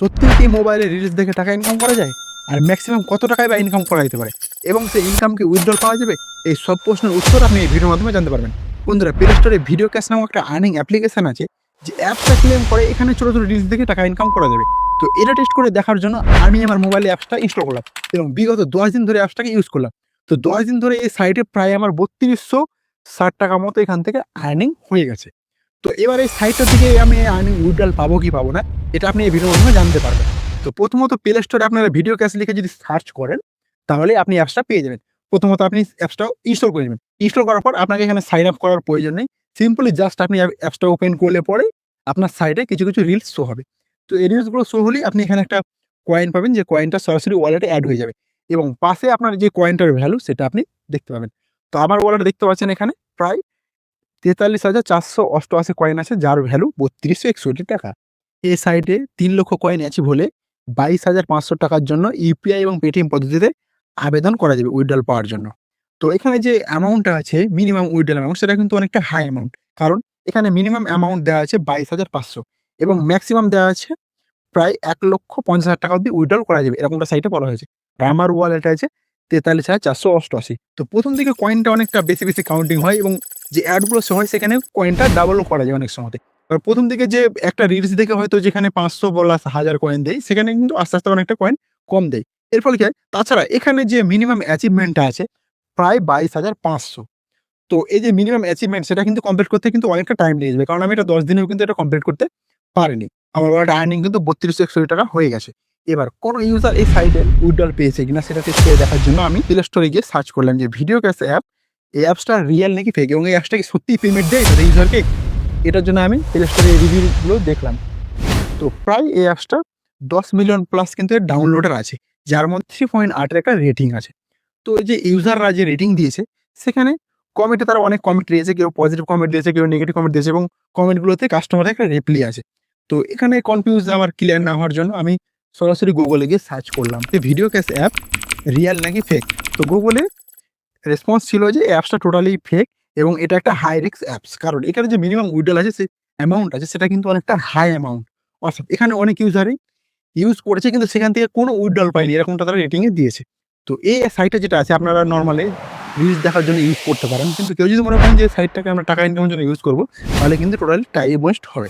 সত্যিই কি মোবাইলে রিলস দেখে টাকা ইনকাম করা যায়? আর ম্যাক্সিমাম কত টাকায় বা ইনকাম করা যেতে পারে? এবং সেই ইনকাম কি উইথড্রল পাওয়া যাবে? এই সব প্রশ্নের উত্তর আপনি এই ভিডিওর মাধ্যমে জানতে পারবেন। বন্ধুরা, প্লে স্টোরে ভিডিও ক্যাশ নামক একটা আর্নিং অ্যাপ্লিকেশন আছে, যে অ্যাপসটা ক্লেম করে এখানে ছোট, ছোট রিলস দেখে টাকা ইনকাম করা যাবে। তো এটা টেস্ট করে দেখার জন্য আমি আমার মোবাইলে অ্যাপসটা ইনস্টল করলাম এবং বিগত ১০ দিন ধরে অ্যাপসটাকে ইউজ করলাম। তো ১০ দিন ধরে এই সাইটে প্রায় আমার ৩২৬০ টাকা মতো এখান থেকে আর্নিং হয়ে গেছে। তো এবার এই সাইটটা থেকে আমি আর্নিং উইথড্রল পাবো কি পাবো না, এটা আপনি এই ভিডিওর মাধ্যমে জানতে পারবেন। তো প্রথমত প্লে স্টোরে আপনারা ভিডিও ক্যাশ লিখে যদি সার্চ করেন, তাহলে আপনি অ্যাপসটা পেয়ে যাবেন। প্রথমত আপনি অ্যাপসটাও ইনস্টল করে নেবেন। ইনস্টল করার পর আপনাকে এখানে সাইন আপ করার প্রয়োজন নেই। সিম্পলি জাস্ট আপনি অ্যাপসটা ওপেন করলে পরে আপনার সাইটে কিছু, কিছু রিলস শো হবে। তো এই রিলসগুলো শো হলেই আপনি এখানে একটা কয়েন পাবেন, যে কয়েনটা সরাসরি ওয়ালেটে এড হয়ে যাবে এবং পাশে আপনার যে কয়েনটার ভ্যালু সেটা আপনি দেখতে পাবেন। তো আমার ওয়ালেটে দেখতে পাচ্ছেন এখানে প্রায় ৪৩,৪৮৮ কয়েন আছে, যার ভ্যালু ৩২৬১ টাকা। এই সাইটে ৩,০০,০০০ কয়েন আছে বলে ২২,৫০০ টাকার জন্য ইউপিআই এবং পেটিএম পদ্ধতিতে আবেদন করা যাবে উইথড্রল পাওয়ার জন্য। তো এখানে যে অ্যামাউন্টটা আছে মিনিমাম উইথড্রল অ্যামাউন্ট, সেটা কিন্তু অনেকটা হাই অ্যামাউন্ট। কারণ এখানে মিনিমাম অ্যামাউন্ট দেওয়া আছে ২২,৫০০ এবং ম্যাক্সিমাম দেওয়া আছে প্রায় ১,৫০,০০০ টাকা অব্দি উইথড্রল করা যাবে, এরকমটা সাইটে বলা হয়েছে। আর আমার ওয়ালেটে আছে ৪৩,৪৮৮। তো ১ম দিকে কয়েনটা অনেকটা বেশি, বেশি কাউন্টিং হয় এবং যে অ্যাডগুলো শো হয় সেখানে কয়েনটা ডাবলও করা যায় অনেক সময়তে। এবার ১ম দিকে যে একটা রিলস দেখে হয়তো যেখানে ৫০০ প্লাস ১,০০০ কয়েন দেয়, সেখানে কিন্তু আস্তে, আস্তে অনেকটা কয়েন কম দেয়। এর ফলে কি হয়? তাছাড়া এখানে যে মিনিমাম অ্যাচিভমেন্টটা আছে প্রায় ২২,৫০০। তো এই যে মিনিমাম অ্যাচিভমেন্ট সেটা কিন্তু কমপ্লিট করতে কিন্তু অনেকটা টাইম লেগে যাবে। কারণ আমি এটা ১০ দিনেও কিন্তু এটা কমপ্লিট করতে পারিনি। আমার ওয়ালেটে আর্নিং কিন্তু ৩২,৬১ টাকা হয়ে গেছে। এবার কোন ইউজার এই সাইটে উইথড্রল পেয়েছে কিনা সেটা টেস্ট করে দেখার জন্য আমি প্লে স্টোরে গিয়ে সার্চ করলাম যে ভিডিও ক্যাশ অ্যাপ, এই অ্যাপসটা রিয়াল নাকি ফেক এবং এই অ্যাপসটা কি সত্যিই পেমেন্ট দেয় তাদের ইউজারকে? এটার জন্য আমি প্লে স্টোরে রিভিউ গুলো দেখলাম। তো প্রায় এই অ্যাপসটা ১০ মিলিয়ন প্লাস কিন্তু এর ডাউনলোডার আছে, যার মধ্যে 3.8 এর একটা রেটিং আছে। তো এই যে ইউজাররা যে রেটিং দিয়েছে, সেখানে কমেন্টে তারা অনেক কমেন্ট দিয়েছে, কেউ পজিটিভ কমেন্ট দিয়েছে, কেউ নেগেটিভ কমেন্ট দিয়েছে এবং কমেন্টগুলোতে কাস্টমারের একটা রিপ্লাই আছে। তো এখানে কনফিউজ আমার ক্লিয়ার না হওয়ার জন্য আমি সরাসরি গুগলে গিয়ে সার্চ করলাম যে ভিডিও ক্যাশ অ্যাপ রিয়াল নাকি ফেক। তো গুগলে রেসপন্স ছিল যে এই অ্যাপসটা টোটালি ফেক এবং এটা একটা হাই রিস্ক অ্যাপস। কারণ এখানে যে মিনিমাম উইথড্রল আছে, অ্যামাউন্ট আছে সেটা কিন্তু অনেকটা হাই অ্যামাউন্ট। অর্থাৎ এখানে অনেক ইউজারই ইউজ করেছে কিন্তু সেখান থেকে কোনো উইথড্রল পায়নি, এরকমটা তারা রেটিং এ দিয়েছে। তো এই সাইটে যেটা আছে আপনারা নরমালি রিলস দেখার জন্য ইউজ করতে পারেন। কিন্তু কেউ যদি মনে করেন যে সাইটটাকে আমরা টাকা ইনকামের জন্য ইউজ করব, তাহলে কিন্তু টোটালি টাইম ওয়েস্ট হবে।